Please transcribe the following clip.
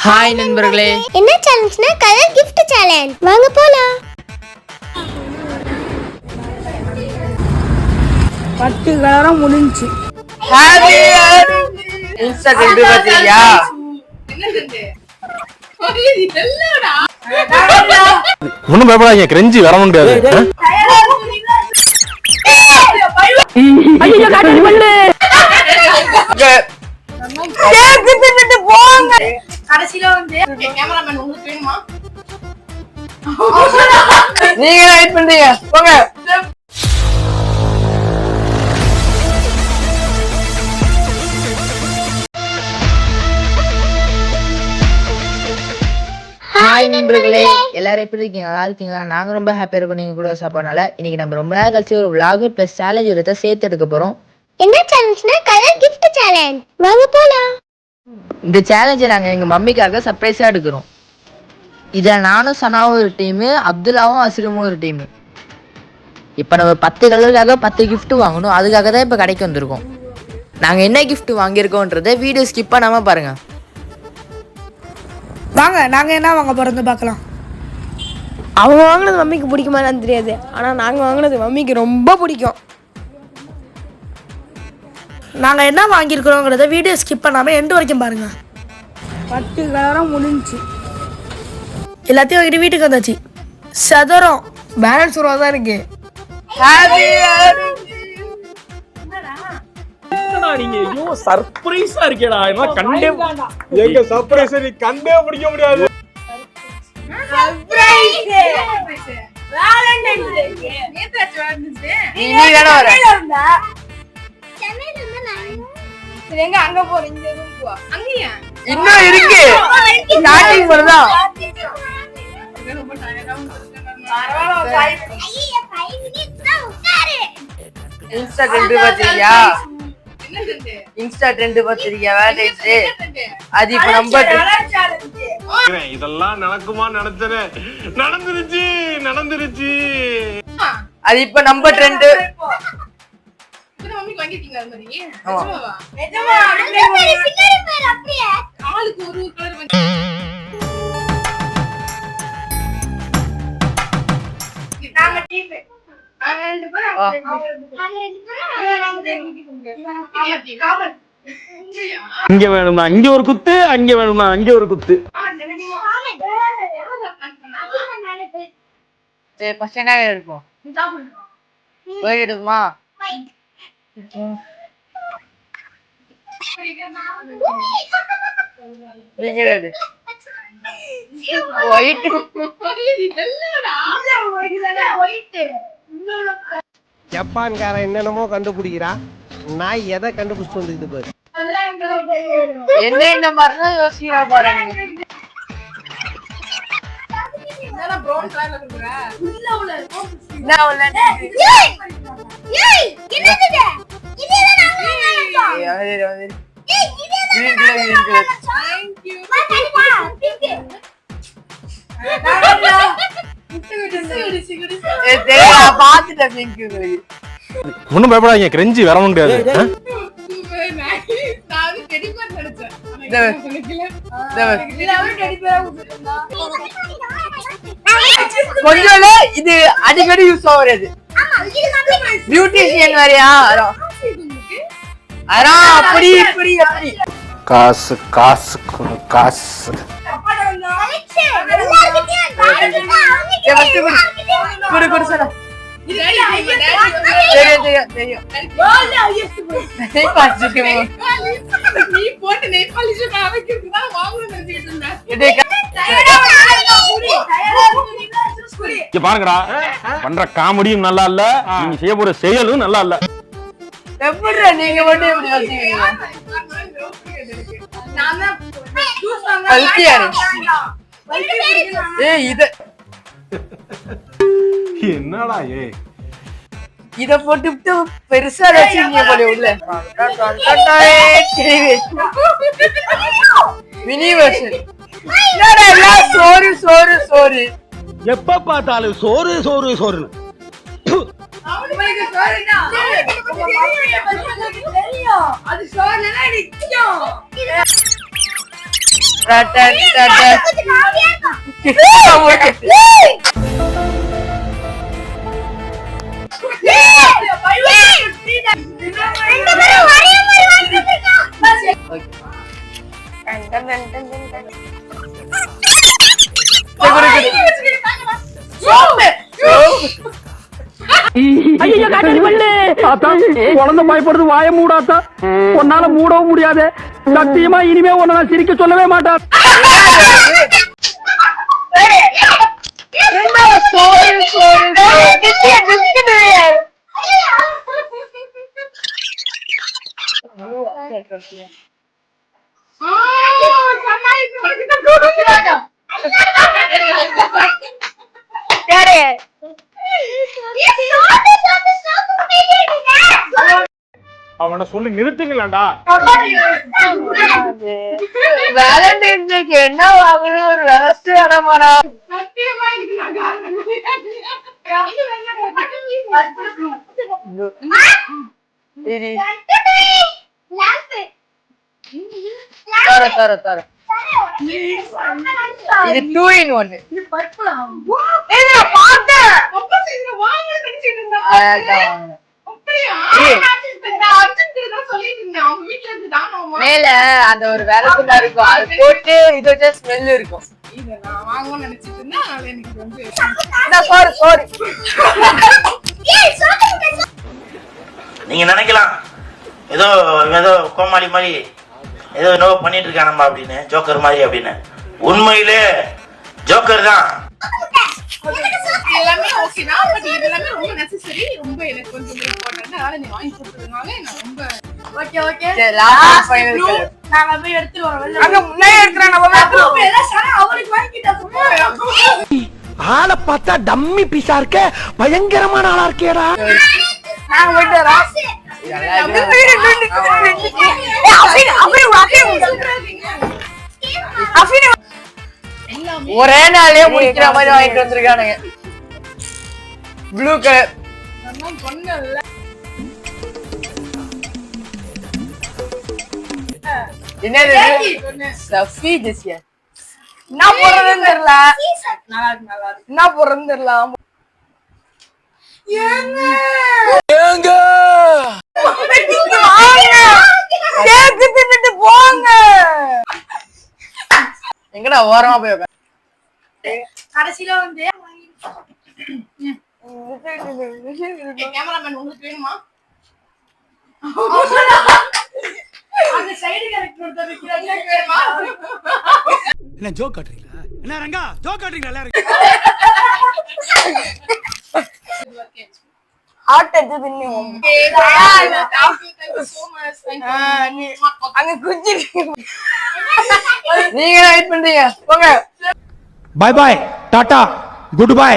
Hi நண்பர்களே, என்ன சேலஞ்ச்னா colour gift challenge. வாங்க போலாம். 10 கலரும் முடிஞ்சி. ஹாப்பி இன்ஸ்டாகிராம் பாத்தியா? ஒண்ணும் பயப்படாதீங்க, கிரெஞ்சி வர முடியாது. ஐயோ காட்டு பண்ணு. போங்க. கடைசில வந்து கேமராமேன் உங்களுக்கு வேணுமா? நீங்க வெயிட் பண்றீங்க, போங்க. ஹாய் நண்பர்களே, எல்லாரும் எப்படி இருக்கீங்க? நல்லா இருக்கீங்களா? நாங்க ரொம்ப ஹாப்பியா இருக்கோம் நீங்க கூட சாப்பாடுனால. இன்னைக்கு நம்ம ரொம்ப நேரம் கழிச்சு ஒரு vlog பிளஸ் சேலஞ்ச் எடுத்து சேர்த்து எடுக்க போறோம். என்ன சேலஞ்ச்னா கலர் gift சேலஞ்ச். வாங்க போலாம். இந்த சேலஞ்சை நாங்க எங்க மம்மிக்காக சர்ப்ரைஸா எடுக்கிறோம். இதுல நானும் சனாவும் ஒரு டீமு, அப்துல்லாவும் அசிரமும் ஒரு டீமு. இப்ப நம்ம 10 கலருக்காக 10 gift வாங்கணும். அதுக்காக தான் இப்ப கடைக்கு வந்திருக்கோம். நாங்க என்ன gift வாங்கியிருக்கோன்றதை வீடியோ ஸ்கிப் பண்ணாம பாருங்க. வாங்க, நாங்க என்ன வாங்க போறோம்னு பார்க்கலாம். அவங்க வாங்கினது மம்மிக்கு பிடிக்குமான்னு தெரியாது, ஆனால் நாங்கள் வாங்கினது மம்மிக்கு ரொம்ப பிடிக்கும். நாங்க என்ன வாங்கியிருக்கிறோங்கிறத வீடியோ ஸ்கிப் பண்ணாம எண்டு வரைக்கும் பாருங்க. 10 கலரும் முடிஞ்சி. எல்லாத்தையும் வாங்கிட்டு வீட்டுக்கு வந்தாச்சு. சதுரம் பேலன்ஸ் ரூபா தான் இருக்கு. நீங்க ஐயோ சர்ப்ரைஸா இருக்கேடா. என்ன கண்டே எங்க சர்ப்ரைஸ் நீ கண்டே பிடிக்க முடியாது. எங்க அங்க போறீங்க? அங்கயா இன்னும் இருக்கு. ஸ்டார்டிங் பண்ணலாம். இன்ஸ்டா ட்ரெண்ட் பாத்தியா? இன்ஸ்டா ட்ரெண்ட் பாத்தியா? வேலைக்கு அது இப்ப நம்பர் இதெல்லாம் நடக்குமா நினைச்சனே, நடந்துருச்சு. அது இப்ப நம்பர் ட்ரெண்ட். மம்மிக்கு வாங்கிட்டீங்க அது மாதிரி? ஆமா. நிஜமா? பின்னாடி பேர் அப்படியே ஆளுக்கு ஒரு கலர் வாங்கி. நாங்க டீம் இங்க வேணுமா இங்க ஒரு குத்து, அங்க வேணுமா அங்க ஒரு குத்து. பசங்க இருக்கும் போயிடுமா? ஜப்பான்காரன் என்னென்னமோ கண்டுபிடிக்கிறான், நான் எதை கண்டுபிடிச்சு வந்துட்டு பாரு. என்ன இந்த மாதிரிதான் யோசிக்கிறா பாருங்க. ப்ரௌன் கலர்ல இருக்குற உள்ள உள்ள என்ன உள்ள ஏய் என்னது இது? இதெல்லாம் நாங்க வாங்கலாம். ஏய் கிரீன் கலர். थैंक यू பாத்துட்டேன். thank you. ஒண்ணும் பயப்படாதீங்க, கிரெஞ்சி வர முடியாது. நான் டெடி பேர் நினைச்சேன். கொஞ்சம் இது அடிக்கடி யூஸ் ஆகுறது. பியூட்டிஷியன் வேறையா? அதான் அப்படி இப்படி அப்படி. காசு காசு காசு. குடு குடு சொல்ல. தெரியும். நீ போட்டு நெய் பாலிஷ் காமிக்கிறதுக்கு தான் வாங்கணும்னு நினைச்சிட்டு இருந்தேன். இங்க பாருங்கடா, பண்ற காமெடியும் நல்லா இல்ல, நீங்க செய்ய போற செயலும் நல்லா இல்ல. எப்படிடா நீங்க மட்டும் எப்படி யோசிக்கிறீங்க? நான் தான் ஜூஸ் வாங்க. பல்கியாரு. ஏய் இது என்னடா இத போட்டுட்டு பெருசா வச்சிருக்கீங்க போல உள்ள. Mini version. என்னடா எல்லாம் சோறு சோறு சோறு. எப்ப பார்த்தாலும் சோறு சோறு சோறு. அவனுக்கு சோறுனா தெரியும். அது சோறுனா நிக்கும். கொஞ்சம் காமெடியா இருக்கும். ரெண்டு பேரும் ஒரே மாதிரி வாங்கிட்டு குழந்தை பயப்படுறது வாய மூடாத்தா உன்னால மூடவும் முடியாது சத்தியமா இனிமே உன்னை நான் சிரிக்க சொல்லவே மாட்டேன் அவனை சொல்லி நிறுத்துங்களேன்டா. வேலண்டைன்ஸ் டேக்கு என்ன வாங்கணும் ஒரு விவசாய இடமாடா. சத்தியமா இதுக்கு நான் காரணம். தர இது 2 in 1. அப்பா இதுல வாங்க நினைச்சிட்டு இருந்தா. மேல அந்த ஒரு விளக்குமா இருக்கும் அது போட்டு இது வச்சா ஸ்மெல் இருக்கும். நீங்க நினைக்கலாம் ஏதோ ஏதோ கோமாளி மாதிரி ஏதோ என்னவோ பண்ணிட்டு இருக்கானம்மா அப்படின்னு, ஜோக்கர் மாதிரி அப்படின்னு. உண்மையிலே ஜோக்கர் தான். எல்லாமே ஓகேனா, பட் இது எல்லாமே ரொம்ப நெசசரி, ரொம்ப எனக்கு கொஞ்சம் இம்பார்ட்டன்ட். அதனால நீ வாங்கி கொடுத்ததுனால நான் ரொம்ப okay okay. Last final colour நான் போய் எடுத்துட்டு வரேன். அங்க முன்னாடி எடுத்துறேன் நம்ம எல்லாம் சரி அவளுக்கு வாங்கிட்டா சும்மா. ஆளை பார்த்தா டம்மி பீஸா இருக்க, பயங்கரமான ஆளா இருக்கேடா. நான் போயிட்டு வரேன். ஒரே நாளே முடிக்கிற மாதிரி வாங்கிட்டு வந்திருக்கானுங்க. ப்ளூ கலர் பொண்ணல்ல என்னது சஃபி ஜெசியா என்ன போறதுன்னு தெரியல. நல்லா இருக்கு நல்லா இருக்கு. என்ன போறதுன்னு தெரியல. கேக்கு தின்னுட்டு போங்க. எங்கடா ஓரமா போய் உட்கார். கடைசில வந்து கேமராமேன் உங்களுக்கு வேணுமா? அந்த சைடு கேரக்டர் ஒருத்தர் நிக்கிறாங்க, வேணுமா? என்ன ஜோக் காட்டுறீங்களா? என்ன ரங்கா ஜோக் காட்டுறீங்களா எல்லாரும்? ஹார்ட் எடுத்து தின்னுவோம். Thank you so much. Thank you. அங்க குச்சி நீங்க வெயிட் பண்றீங்க போங்க. பாய் பாய், டாடா, குட் பை.